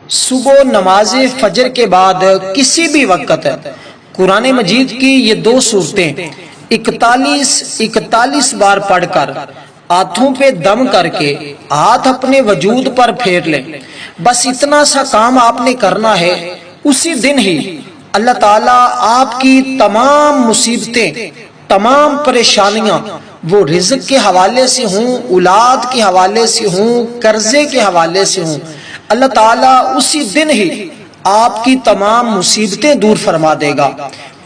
صبح نماز فجر کے بعد کسی بھی وقت قرآن مجید کی یہ دو صورتیں 41 بار پڑھ کر ہاتھوں پہ دم کر کے ہاتھ اپنے وجود پر پھیر لیں۔ بس اتنا سا کام آپ نے کرنا ہے، اسی دن ہی اللہ تعالیٰ آپ کی تمام مصیبتیں، تمام پریشانیاں، وہ رزق کے حوالے سے ہوں، اولاد کے حوالے سے ہوں، قرضے کے حوالے سے ہوں، اللہ تعالیٰ اسی دن ہی آپ کی تمام مصیبتیں دور فرما دے گا۔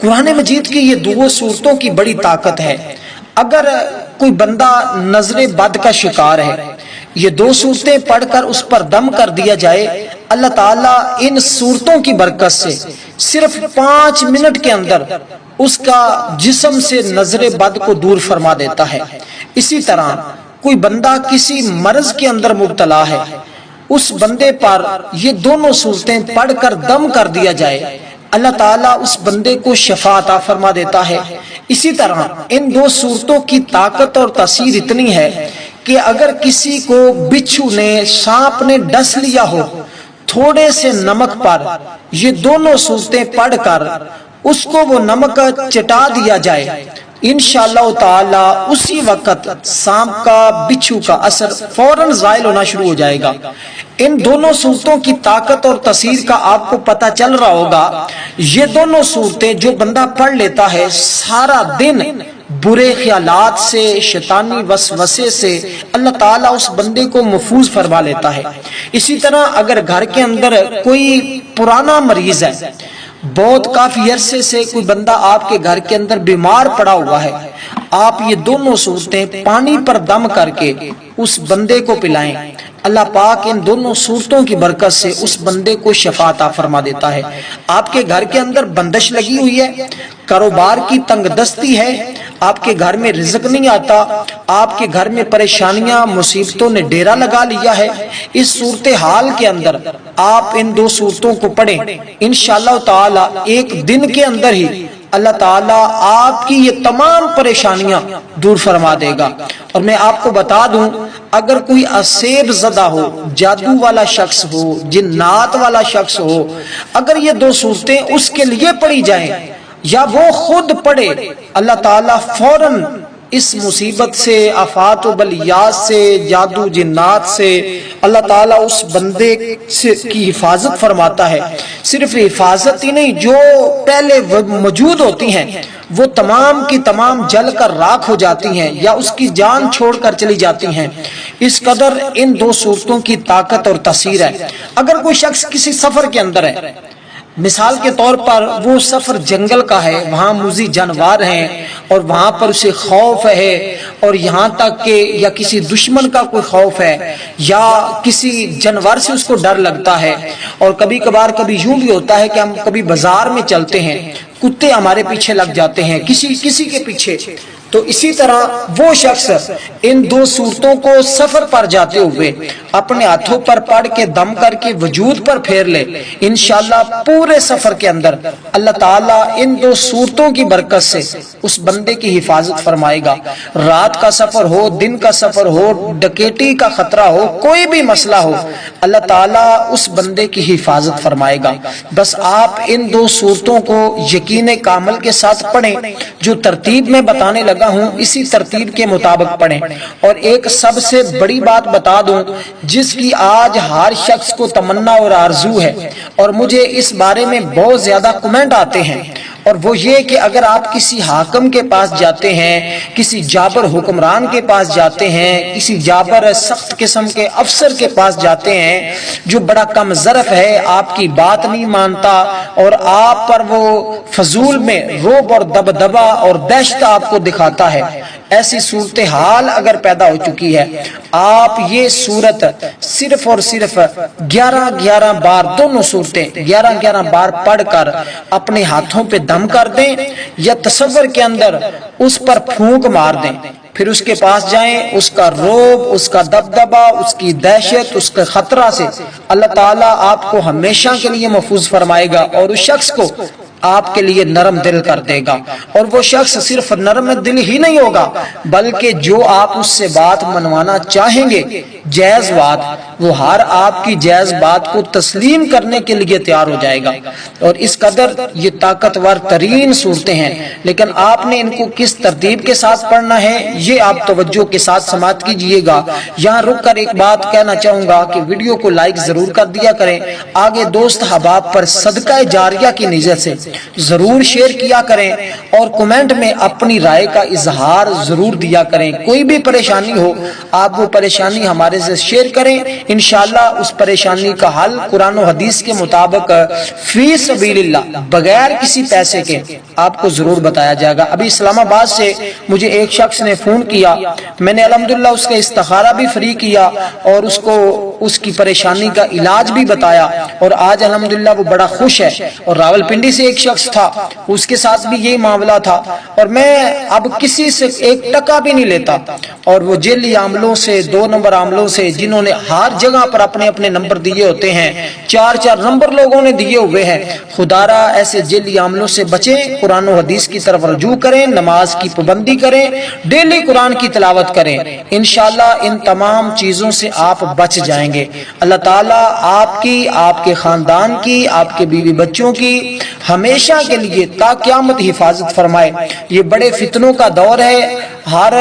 قرآن مجید کی یہ دو صورتوں کی بڑی طاقت ہے۔ اگر کوئی بندہ نظر بد کا شکار ہے، یہ دو صورتیں پڑھ کر اس پر دم کر دیا جائے، اللہ تعالیٰ ان صورتوں کی برکت سے صرف 5 منٹ کے اندر اس کا جسم سے نظر بد کو دور فرما دیتا ہے۔ اسی طرح کوئی بندہ کسی مرض کے اندر مبتلا ہے، اس بندے پر یہ دونوں صورتیں پڑھ کر دم کر دیا جائے، اللہ تعالیٰ اس بندے کو شفا عطا فرما دیتا ہے۔ اسی طرح ان دو صورتوں کی طاقت اور تاثیر اتنی ہے کہ اگر کسی کو بچھو نے، سانپ نے ڈس لیا ہو، تھوڑے سے نمک پر یہ دونوں صورتیں پڑھ کر اس کو وہ نمک چٹا دیا جائے، انشاءاللہ تعالی اسی وقت سانپ کا، بچھو کا اثر فوراً زائل ہونا شروع ہو جائے گا۔ ان دونوں صورتوں کی طاقت اور تاثیر کا آپ کو پتہ چل رہا ہوگا۔ یہ دونوں صورتیں جو بندہ پڑھ لیتا ہے، سارا دن برے خیالات سے، شیطانی وسوسے سے اللہ تعالیٰ اس بندے کو محفوظ فرما لیتا ہے۔ اسی طرح اگر گھر کے اندر کوئی پرانا مریض ہے، بہت کافی عرصے سے کوئی بندہ آپ کے گھر کے اندر بیمار پڑا ہوا ہے، آپ یہ دونوں صورتیں پانی پر دم کر کے اس بندے کو پلائیں، اللہ پاک ان دونوں صورتوں کی برکت سے اس بندے کو شفا عطا فرما دیتا ہے۔ آپ کے گھر کے اندر بندش لگی ہوئی ہے، کاروبار کی تنگ دستی ہے، آپ کے گھر میں رزق نہیں آتا، آپ کے گھر میں پریشانیاں، مصیبتوں نے ڈیرا لگا لیا ہے، اس صورتحال کے اندر آپ ان دو صورتوں کو پڑھیں، انشاءاللہ تعالی ایک دن کے اندر ہی اللہ تعالیٰ آپ کی یہ تمام پریشانیاں دور فرما دے گا۔ اور میں آپ کو بتا دوں، اگر کوئی اسیب زدہ ہو، جادو والا شخص ہو، جنات والا شخص ہو، اگر یہ دو صورتیں اس کے لیے پڑھی جائیں یا وہ خود پڑھے، اللہ تعالیٰ فوراً اس مصیبت سے، آفات و بلیات سے، جادو جنات سے اللہ تعالیٰ اس بندے کی حفاظت فرماتا ہے۔ صرف حفاظت ہی نہیں، جو پہلے موجود ہوتی ہیں وہ تمام کی تمام جل کر راکھ ہو جاتی ہیں یا اس کی جان چھوڑ کر چلی جاتی ہیں۔ اس قدر ان دو صورتوں کی طاقت اور تاثیر ہے۔ اگر کوئی شخص کسی سفر کے اندر ہے، مثال کے طور پر وہ سفر جنگل کا ہے، وہاں موذی جانور ہیں اور وہاں پر اسے خوف ہے، اور یہاں تک کہ یا کسی دشمن کا کوئی خوف ہے یا کسی جانور سے اس کو ڈر لگتا ہے، اور کبھی کبھار کبھی یوں بھی ہوتا ہے کہ ہم کبھی بازار میں چلتے ہیں، کتے ہمارے پیچھے لگ جاتے ہیں، کسی کے پیچھے، تو اسی طرح وہ شخص ان دو صورتوں کو سفر پر جاتے ہوئے اپنے ہاتھوں پر پڑھ کے دم کر کے وجود پر پھیر لے، انشاءاللہ پورے سفر کے اندر اللہ تعالیٰ ان دو صورتوں کی برکت سے اس بندے کی حفاظت فرمائے گا۔ رات کا سفر ہو، دن کا سفر ہو، ڈکیتی کا خطرہ ہو، کوئی بھی مسئلہ ہو، اللہ تعالیٰ اس بندے کی حفاظت فرمائے گا۔ بس آپ ان دو صورتوں کو یقین کامل کے ساتھ پڑھیں، جو ترتیب میں بتانے لگا ہوں اسی ترتیب کے مطابق پڑھیں۔ اور ایک سب سے بڑی بات بتا دوں جس کی آج ہر شخص کو تمنا اور آرزو ہے، اور مجھے اس بارے میں بہت زیادہ کمنٹ آتے ہیں، اور وہ یہ کہ اگر آپ کسی حاکم کے پاس جاتے ہیں، کسی جابر حکمران کے پاس جاتے ہیں، کسی جابر سخت قسم کے افسر کے پاس جاتے ہیں جو بڑا کم ظرف ہے، آپ کی بات نہیں مانتا اور آپ پر وہ فضول میں رعب اور دبدبا اور دہشت آپ کو دکھاتا ہے، ایسی صورتحال اگر پیدا ہو چکی ہے، آپ یہ صورت صرف اور صرف 11 بار، دونوں صورتیں 11 بار پڑھ کر اپنے ہاتھوں پہ دم کر دیں یا تصور کے اندر اس پر پھونک مار دیں، پھر اس کے پاس جائیں، اس کا رعب، اس کا دبدبا، اس کی دہشت، اس کے خطرہ سے اللہ تعالیٰ آپ کو ہمیشہ کے لیے محفوظ فرمائے گا، اور اس شخص کو آپ کے لیے نرم دل کر دے گا۔ اور وہ شخص صرف نرم دل ہی نہیں ہوگا بلکہ جو آپ اس سے بات منوانا چاہیں گے جائز بات، وہ ہر آپ کی جائز بات کو تسلیم کرنے کے لیے تیار ہو جائے گا۔ اور اس قدر یہ طاقتور ترین صورتیں ہیں، لیکن آپ نے ان کو کس ترتیب کے ساتھ پڑھنا ہے یہ آپ توجہ کے ساتھ سماعت کیجئے گا۔ یہاں رک کر ایک بات کہنا چاہوں گا کہ ویڈیو کو لائک ضرور کر دیا کریں، آگے دوست احباب پر صدقہ جاریہ کی نیت سے ضرور شیئر کیا کریں، اور کمنٹ میں اپنی رائے کا اظہار ضرور دیا کریں۔ کوئی بھی پریشانی ہو آپ وہ پریشانی ہمارے سے شیئر کریں، انشاءاللہ اس پریشانی کا حل قرآن و حدیث کے مطابق فی سبیل اللہ بغیر کسی پیسے کے آپ کو ضرور بتایا جائے گا۔ ابھی اسلام آباد سے مجھے ایک شخص نے فون کیا، میں نے الحمدللہ اس کا استخارہ بھی فری کیا اور اس کو اس کی پریشانی کا علاج بھی بتایا، اور آج الحمدللہ وہ بڑا خوش ہے۔ اور راولپنڈی سے ایک شخص تھا، اس کے ساتھ بھی یہی معاملہ تھا، اور میں اب کسی سے ایک ٹکا بھی نہیں لیتا، اور وہ جیلی عاملوں سے، 2 نمبر عاملوں سے جنہوں نے ہر جگہ پر اپنے اپنے نمبر دیے ہوتے ہیں، 4 نمبر لوگوں نے دیے ہوئے ہیں، خدارا ایسے جیلی عاملوں سے بچیں، قرآن و حدیث کی طرف رجوع کریں، نماز کی پابندی کریں، ڈیلی قرآن کی تلاوت کریں، انشاءاللہ ان تمام چیزوں سے آپ بچ جائیں گے۔ اللہ تعالیٰ آپ کی، آپ کے خاندان کی، آپ کے بیوی بچوں کی ہمیشہ کے لیے تا قیامت حفاظت فرمائے۔ یہ بڑے فتنوں کا دور ہے، ہر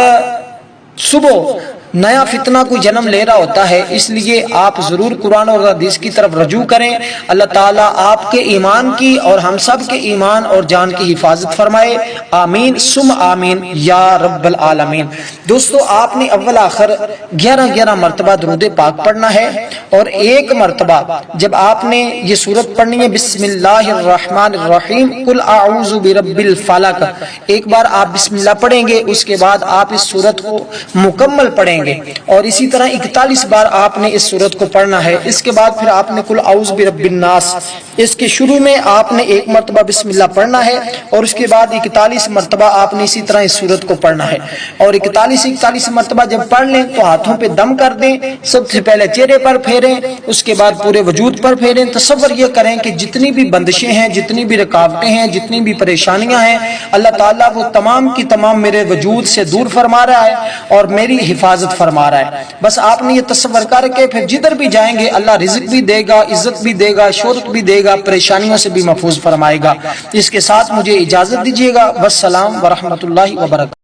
صبح نیا فتنہ کوئی جنم لے رہا ہوتا ہے، اس لیے آپ ضرور قرآن اور حدیث کی طرف رجوع کریں۔ اللہ تعالیٰ آپ کے ایمان کی اور ہم سب کے ایمان اور جان کی حفاظت فرمائے، آمین ثم آمین یا رب العالمین۔ دوستو آپ نے اول آخر 11 مرتبہ درود پاک پڑھنا ہے، اور ایک مرتبہ جب آپ نے یہ سورت پڑھنی ہے بسم اللہ الرحمن الرحیم قل اعوذ برب الفلق، ایک بار آپ بسم اللہ پڑھیں گے، اس کے بعد آپ اس سورت کو مکمل پڑھیں گے، اور اسی طرح 41 بار آپ نے اس سورت کو پڑھنا ہے۔ اس کے بعد پھر آپ نے قل اعوذ برب الناس، اس کے شروع میں آپ نے ایک مرتبہ بسم اللہ پڑھنا ہے، اور اس کے بعد 41 مرتبہ آپ نے اسی طرح اس سورت کو پڑھنا ہے، اور 41 مرتبہ جب پڑھ لیں تو ہاتھوں پہ دم کر دیں، سب سے پہلے چہرے پر پھیریں، اس کے بعد پورے وجود پر پھیریں۔ تصور یہ کریں کہ جتنی بھی بندشیں ہیں، جتنی بھی رکاوٹیں ہیں، جتنی بھی پریشانیاں ہیں، اللہ تعالیٰ وہ تمام کی تمام میرے وجود سے دور فرما رہا ہے اور میری حفاظت فرما رہا ہے۔ بس آپ نے یہ تصور کر کے پھر جدھر بھی جائیں گے اللہ رزق بھی دے گا، عزت بھی دے گا، شہرت بھی دے گا، پریشانیوں سے بھی محفوظ فرمائے گا۔ اس کے ساتھ مجھے اجازت دیجیے گا، والسلام ورحمۃ اللہ وبرکاتہ۔